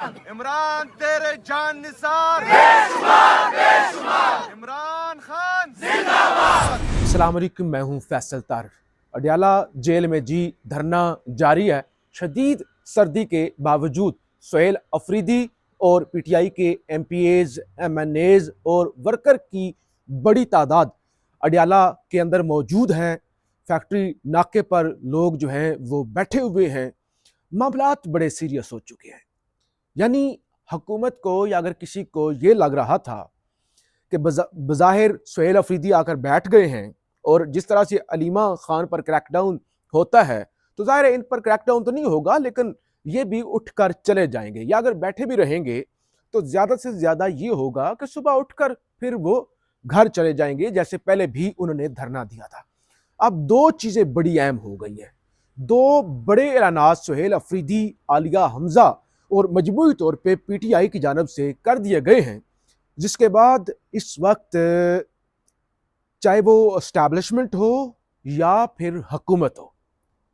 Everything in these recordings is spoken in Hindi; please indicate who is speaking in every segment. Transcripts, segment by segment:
Speaker 1: इमरान तेरे जान निसार बेशुमार बेशुमार, इमरान खान जिंदाबाद।
Speaker 2: अस्सलाम वालेकुम, मैं हूं फैसल तार। अडयाला जेल में जी धरना जारी है। शदीद सर्दी के बावजूद सुहेल अफरीदी और पीटीआई के एमपीएज, एमएनएज और वर्कर की बड़ी तादाद अडयाला के अंदर मौजूद हैं। फैक्ट्री नाके पर लोग जो हैं वो बैठे हुए हैं। मामलात बड़े सीरियस हो चुके हैं। यानी हुकूमत को या अगर किसी को ये लग रहा था कि बज़ाहिर सुहेल अफरीदी आकर बैठ गए हैं और जिस तरह से अलीमा खान पर क्रैकडाउन होता है तो ज़ाहिर है इन पर क्रैकडाउन तो नहीं होगा, लेकिन ये भी उठकर चले जाएंगे, या अगर बैठे भी रहेंगे तो ज़्यादा से ज़्यादा ये होगा कि सुबह उठकर फिर वो घर चले जाएंगे, जैसे पहले भी उन्होंने धरना दिया था। अब दो चीज़ें बड़ी अहम हो गई हैं। दो बड़े ऐलानात सुहेल अफरीदी, आलिया हमजा और मजबूरी तौर पे पीटीआई की जानब से कर दिए गए हैं, जिसके बाद इस वक्त चाहे वो एस्टैब्लिशमेंट हो या फिर हुकूमत हो,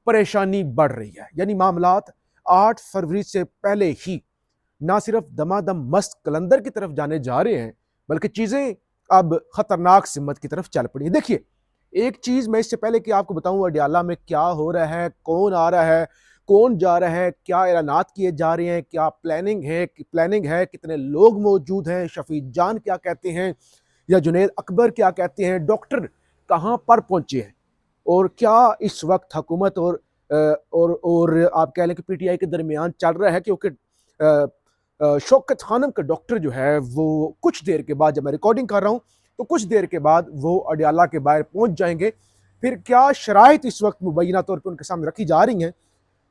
Speaker 2: परेशानी बढ़ रही है। यानी मामलात 8 फरवरी से पहले ही ना सिर्फ दमादम मस्त कलंदर की तरफ जाने जा रहे हैं, बल्कि चीज़ें अब खतरनाक सिमत की तरफ चल पड़ी है। देखिए, एक चीज़ मैं इससे पहले कि आपको बताऊं अडयाला में क्या हो रहा है, कौन आ रहा है, कौन जा रहा है, क्या ऐलानात किए जा रहे हैं, क्या प्लानिंग है, कितने लोग मौजूद हैं, शफीक जान क्या कहते हैं या जुनैद अकबर क्या कहते हैं, डॉक्टर कहाँ पर पहुंचे हैं, और क्या इस वक्त हुकूमत और आप कह लें कि पीटीआई के दरमियान चल रहा है। क्योंकि शौकत खानम का डॉक्टर जो है वो कुछ देर के बाद, जब मैं रिकॉर्डिंग कर रहा हूँ तो कुछ देर के बाद वो अडयाला के बाहर पहुंच जाएंगे। फिर क्या शराइत इस वक्त मुबैना तौर पर उनके सामने रखी जा रही हैं,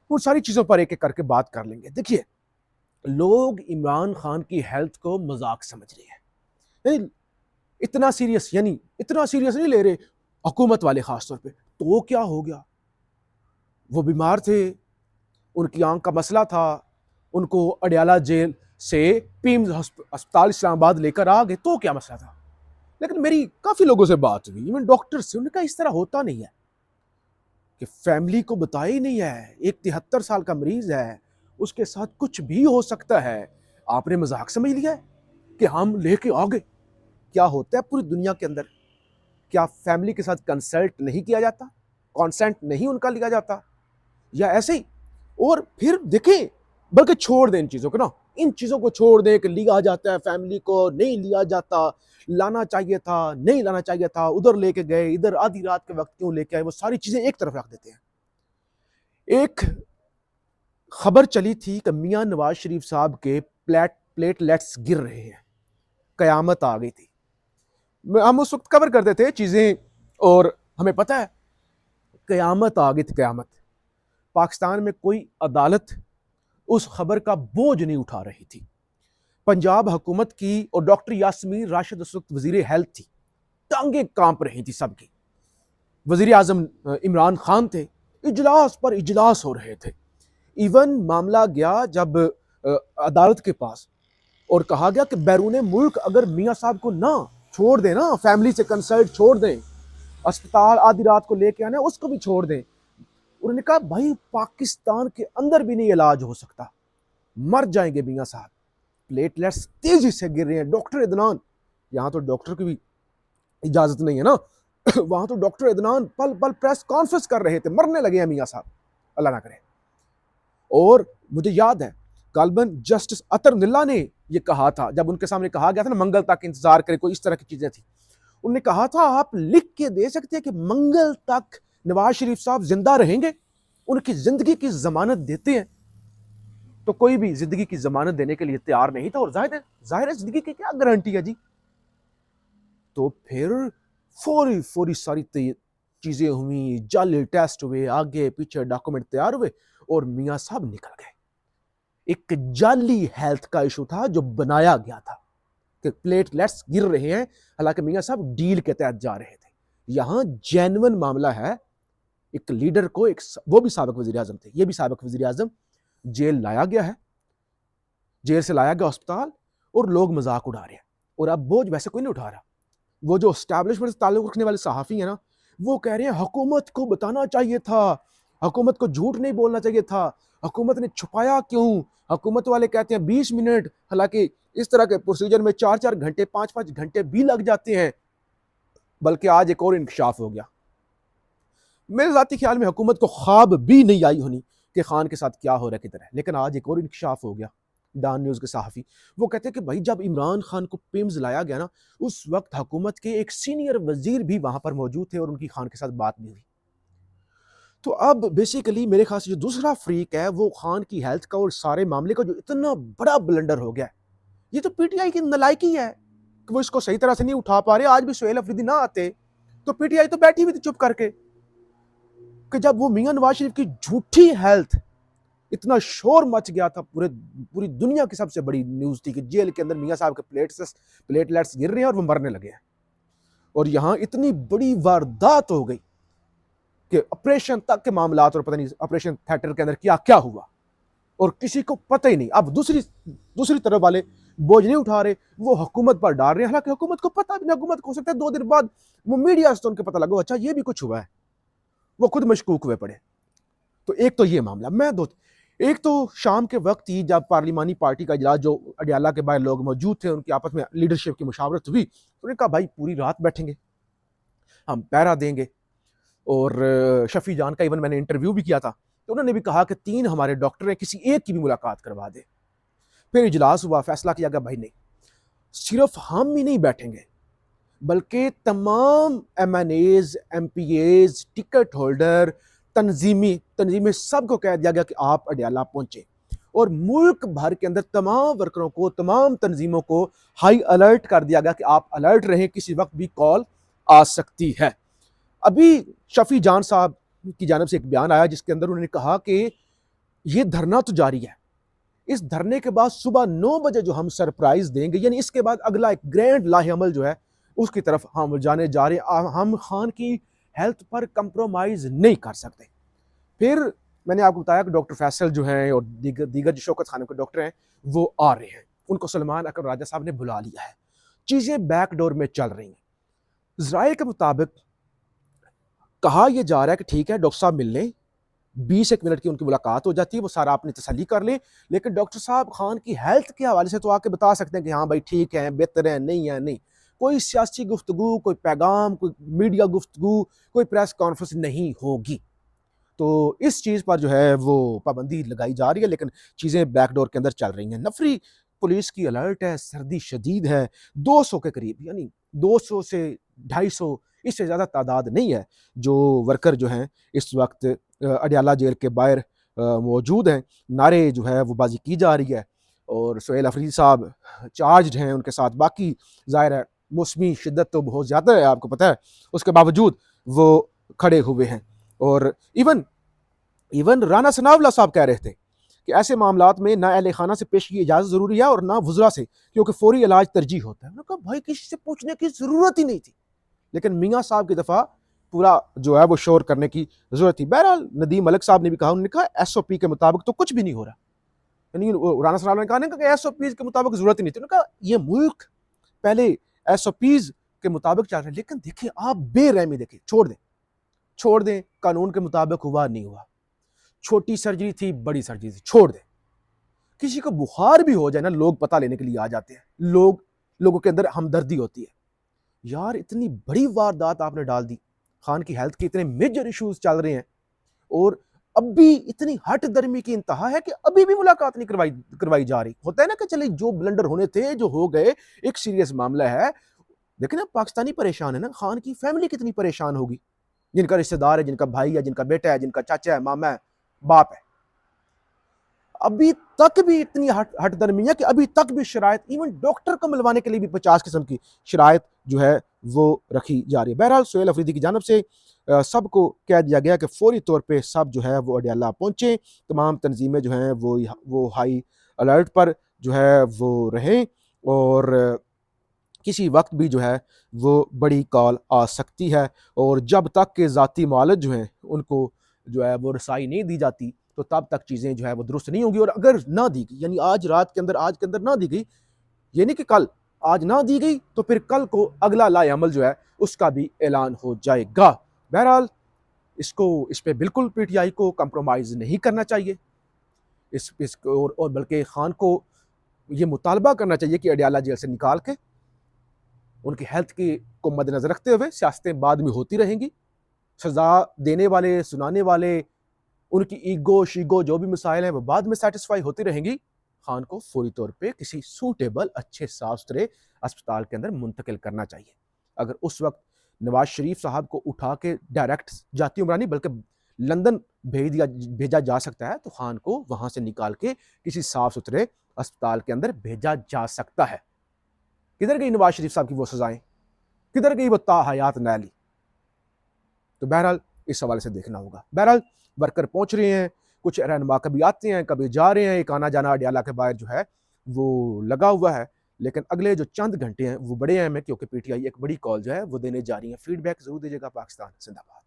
Speaker 2: उन सारी चीज़ों पर एक एक करके बात कर लेंगे। देखिए, लोग इमरान खान की हेल्थ को मजाक समझ रहे हैं, इतना सीरियस नहीं ले रहे हुकूमत वाले खास तौर पे। तो क्या हो गया, वो बीमार थे, उनकी आंख का मसला था, उनको अडयाला जेल से पीम्स अस्पताल इस्लामाबाद लेकर आ गए, तो क्या मसला था। लेकिन मेरी काफी लोगों से बात हुई, इवन डॉक्टर से, उन्होंने कहा इस तरह होता नहीं है कि फैमिली को बताया ही नहीं है। एक 73 साल का मरीज है, उसके साथ कुछ भी हो सकता है, आपने मजाक समझ लिया है कि हम लेके आ गए। क्या होता है पूरी दुनिया के अंदर, क्या फैमिली के साथ कंसल्ट नहीं किया जाता, कॉन्सेंट नहीं उनका लिया जाता, या ऐसे ही। और फिर देखें, बल्कि छोड़ दें इन चीज़ों को ना, इन चीज़ों को छोड़ दें कि लिया जाता है फैमिली को, नहीं लिया जाता, लाना चाहिए था, नहीं लाना चाहिए था, उधर लेके गए, इधर आधी रात के वक्त क्यों लेके आए, वो सारी चीज़ें एक तरफ रख देते हैं। एक खबर चली थी कि मियाँ नवाज शरीफ साहब के प्लेटलेट्स गिर रहे हैं, कयामत आ गई थी। हम उस वक्त कवर करते थे चीज़ें और हमें पता है कयामत आ गई थी, कयामत। पाकिस्तान में कोई अदालत उस खबर का बोझ नहीं उठा रही थी। पंजाब हुकूमत की और डॉक्टर यास्मीन राशिद उस वक्त वजीर हेल्थ थी, टांगें कांप रही थी सबकी। वजीर आजम इमरान खान थे, इजलास पर इजलास हो रहे थे। इवन मामला गया जब अदालत के पास और कहा गया कि बैरून मुल्क अगर मियाँ साहब को ना छोड़ दें ना, फैमिली से कंसल्ट छोड़ दें, अस्पताल आधी रात को लेके आना उसको भी छोड़ दें। उन्होंने कहा भाई पाकिस्तान के अंदर भी नहीं इलाज हो सकता, मर जाएंगे मियाँ साहब, प्लेटलेट्स तेजी से गिर रहे हैं। डॉक्टर इदनान, यहाँ तो डॉक्टर की भी इजाजत नहीं है ना वहां तो डॉक्टर इदनान पल पल प्रेस कॉन्फ्रेंस कर रहे थे, मरने लगे हैं मियाँ साहब, अल्लाह ना करे। और मुझे याद है गालबन जस्टिस अतर निल्ला ने यह कहा था, जब उनके सामने कहा गया था ना मंगल तक इंतजार करें, कोई इस तरह की चीजें थी, उन्होंने कहा था आप लिख के दे सकते हैं कि मंगल तक नवाज शरीफ साहब जिंदा रहेंगे, उनकी जिंदगी की जमानत देते हैं। तो कोई भी जिंदगी की जमानत देने के लिए तैयार नहीं था, और जाहिर है जिंदगी की क्या गारंटी है जी। तो फिर फौरी सारी चीजें हुई, जाली टेस्ट हुए, आगे पीछे डॉक्यूमेंट तैयार हुए और मियाँ साहब निकल गए। एक जाली हेल्थ का इशू था जो बनाया गया था कि प्लेटलेट्स गिर रहे हैं, हालांकि मियाँ साहब डील के तहत जा रहे थे। यहां जेन्युइन मामला है, एक लीडर को, एक वो भी साबिक वजीर आजम थे, ये भी साबिक वजीर आजम, जेल लाया गया है, जेल से लाया गया अस्पताल, और लोग मजाक उड़ा रहे हैं। और अब बोझ वैसे कोई नहीं उठा रहा। वो जो एस्टैब्लिशमेंट से ताल्लुक रखने वाले सहाफ़ी हैं ना, वो कह रहे हैं हुकूमत को बताना चाहिए था, हुकूमत को झूठ नहीं बोलना चाहिए था, हुकूमत ने छुपाया क्यों? हुकूमत वाले कहते हैं 20 मिनट, हालांकि इस तरह के प्रोसीजर में 4-4 घंटे 5-5 घंटे भी लग जाते हैं। बल्कि आज एक और इंकशाफ हो गया। मेरे ज़ाती ख्याल में हुकूमत को ख्वाब भी नहीं आई होनी कि खान के साथ क्या हो रहा है किधर है, लेकिन आज एक और इंकशाफ हो गया। डान न्यूज़ के सहाफ़ी वो कहते हैं कि भाई जब इमरान खान को पिम्स लाया गया ना, उस वक्त हुकूमत के एक सीनियर वजीर भी वहां पर मौजूद थे और उनकी खान के साथ बात भी हुई। तो अब बेसिकली मेरे ख्याल से जो दूसरा फ्रीक है वो खान की हेल्थ का और सारे मामले का जो इतना बड़ा ब्लंडर हो गया है, ये तो पीटीआई की नलायकी है कि वो इसको सही तरह से नहीं उठा पा रहे। आज भी सुहेल अफरीदी ना आते तो पीटीआई तो बैठी हुई थी चुप करके, कि जब वो मियां नवाज शरीफ की झूठी हेल्थ, इतना शोर मच गया था, पूरी दुनिया की सबसे बड़ी न्यूज़ थी कि जेल के अंदर मियां साहब के प्लेटलेट्स गिर रहे हैं और वो मरने लगे हैं। और यहाँ इतनी बड़ी वारदात हो गई कि ऑपरेशन तक के मामला, और पता नहीं ऑपरेशन थिएटर के अंदर क्या क्या हुआ और किसी को पता ही नहीं। अब दूसरी तरफ वाले बोझ नहीं उठा रहे, वो हुकूमत पर डाल रहे हैं, हालांकि हुकूमत को पता भी नहीं। हुकूमत को हो सकता है 2 दिन बाद वो मीडिया से तो उनको पता लगा अच्छा ये भी कुछ हुआ है, वो खुद मशकूक हुए पड़े। तो एक तो ये मामला, एक तो शाम के वक्त ही जब पार्लिमानी पार्टी का इजलास, जो अडियाला के बाहर लोग मौजूद थे, उनकी आपस में लीडरशिप की मुशावरत हुई, तो उन्होंने कहा भाई पूरी रात बैठेंगे, हम पहरा देंगे। और शफी जान का इवन मैंने इंटरव्यू भी किया था, तो उन्होंने भी कहा कि 3 हमारे डॉक्टर हैं, किसी एक की भी मुलाकात करवा दे। फिर इजलास हुआ, फैसला किया गया भाई नहीं, सिर्फ हम ही नहीं बैठेंगे बल्कि तमाम MNAs, MPAs, टिकट होल्डर, तंजीमें सबको कह दिया गया कि आप अडियाला पहुंचे। और मुल्क भर के अंदर तमाम वर्करों को, तमाम तंजीमों को हाई अलर्ट कर दिया गया कि आप अलर्ट रहें, किसी वक्त भी कॉल आ सकती है। अभी शफी जान साहब की जानिब से एक बयान आया जिसके अंदर उन्होंने कहा कि ये धरना तो जारी है, इस धरने के बाद सुबह 9 बजे जो हम सरप्राइज देंगे, यानी इसके बाद अगला एक ग्रैंड लाहेअमल जो है उसकी तरफ हम जाने जा रहे हैं। हम खान की हेल्थ पर कंप्रोमाइज नहीं कर सकते। फिर मैंने आपको बताया कि डॉक्टर फैसल जो हैं और दीगर जो शौकत खानों के डॉक्टर हैं वो आ रहे हैं, उनको सलमान अकबर राजा साहब ने बुला लिया है। चीजें बैकडोर में चल रही हैं। ज़राए के मुताबिक कहा यह जा रहा है कि ठीक है डॉक्टर साहब मिल लें, 20 मिनट की उनकी मुलाकात हो जाती है, वो सारा अपनी तसल्ली कर लें, लेकिन डॉक्टर साहब खान की हेल्थ के हवाले से तो आके बता सकते हैं कि हाँ भाई ठीक है, बेहतर है, नहीं है नहीं। कोई सियासी गुफ्तगू, कोई पैगाम, कोई मीडिया गुफ्तगू, कोई प्रेस कॉन्फ्रेंस नहीं होगी। तो इस चीज़ पर जो है वो पाबंदी लगाई जा रही है, लेकिन चीज़ें बैकडोर के अंदर चल रही हैं। नफरी पुलिस की अलर्ट है, सर्दी शदीद है, 200 के करीब, यानी 200 से 250, इससे ज़्यादा तादाद नहीं है जो वर्कर जो हैं इस वक्त अडियाला जेल के बाहर मौजूद हैं। नारे जो है वो बाजी की जा रही है और सुहेल अफरीदी साहब चार्ज हैं उनके साथ। बाकी ज़ाहिर है मौसमी शिद्दत तो बहुत ज़्यादा है, आपको पता है, उसके बावजूद वो खड़े हुए हैं। और इवन राना सनाउल्लाह साहब कह रहे थे कि ऐसे मामलात में ना अहले खाना से पेश की इजाज़त ज़रूरी है और ना वज़रा से, क्योंकि फौरी इलाज तरजीह होता है। उन्होंने कहा भाई किसी से पूछने की ज़रूरत ही नहीं थी, लेकिन मियाँ साहब की दफ़ा पूरा जो है वो शोर करने की ज़रूरत थी। बहरहाल नदीम मलिक साहब ने भी कहा, उन्होंने कहा SOP के मुताबिक तो कुछ भी नहीं हो रहा, यानी राना सनाउल्लाह ने कहा ना कि SOP के मुताबिक ज़रूरत ही नहीं थी। उन्होंने कहा ये मुल्क पहले SOPs के मुताबिक चल रहे हैं, लेकिन देखिए आप बेरहमी देखिए, छोड़ दें, कानून के मुताबिक हुआ नहीं हुआ, छोटी सर्जरी थी, बड़ी सर्जरी थी, छोड़ दें। किसी को बुखार भी हो जाए ना, लोग पता लेने के लिए आ जाते हैं, लोगों के अंदर हमदर्दी होती है। यार इतनी बड़ी वारदात आपने डाल दी, खान की हेल्थ के इतने मेजर इश्यूज चल रहे हैं और अब भी इतनी हट दर्मी की इंतहा है कि अभी भी मुलाकात नहीं करवाई जा रही। होता है ना कि चले जो ब्लंडर होने थे जो हो गए, एक सीरियस मामला है। देखिए ना पाकिस्तानी परेशान है ना, खान की फैमिली कितनी परेशान होगी, जिनका रिश्तेदार है, जिनका भाई है, जिनका बेटा है, जिनका चाचा है, मामा है, बाप है। अभी तक भी इतनी हट दर्मी है कि अभी तक भी शरायत, इवन डॉक्टर को मिलवाने के लिए भी 50 किस्म की शरायत जो है वो रखी जा रही है। बहरहाल सुहेल अफरीदी की जानब से सबको कह दिया गया कि फौरी तौर पे सब जो है वो अडियाला पहुंचे, तमाम तंजीमें जो हैं वो हाई अलर्ट पर जो है वो रहें और किसी वक्त भी जो है वो बड़ी कॉल आ सकती है। और जब तक के ज़ाती मालज जो हैं उनको जो है वो रसाई नहीं दी जाती तो तब तक चीज़ें जो है वो दुरुस्त नहीं होंगी। और अगर ना दी गई, यानी आज के अंदर ना दी गई, यानी कि कल आज ना दी गई, तो फिर कल को अगला लाएअमल जो है उसका भी ऐलान हो जाएगा। बहरहाल इस पे बिल्कुल PTI को कंप्रोमाइज़ नहीं करना चाहिए। इस और बल्कि खान को ये मुतालबा करना चाहिए कि अडयाला जेल से निकाल के उनकी हेल्थ की को मद्देनज़र रखते हुए सियासतें बाद में होती रहेंगी। सज़ा देने वाले, सुनाने वाले, उनकी ईगो शीगो जो भी मिसाइल हैं वो बाद में सेटिस्फाई होती रहेंगी। खान को फौरी तौर पे किसी सूटेबल अच्छे साफ सुथरे अस्पताल के अंदर मुंतकिल करना चाहिए। अगर उस वक्त नवाज शरीफ साहब को उठा के डायरेक्ट जाती उमरा नहीं बल्कि लंदन भेजा जा सकता है तो खान को वहां से निकाल के किसी साफ सुथरे अस्पताल के अंदर भेजा जा सकता है। किधर गई नवाज शरीफ साहब की वो सजाएं, किधर गई वो ताहयात नैली? तो बहरहाल इस हवाले से देखना होगा। बहरहाल वर्कर पहुंच रहे हैं, कुछ रहनुमा कभी आते हैं कभी जा रहे हैं, एक आना जाना अडयाला के बाहर जो है वो लगा हुआ है। लेकिन अगले जो चंद घंटे हैं वो बड़े अहम है क्योंकि पीटीआई एक बड़ी कॉल जो है वो देने जा रही है। फीडबैक जरूर दीजिएगा। पाकिस्तान जिंदाबाद।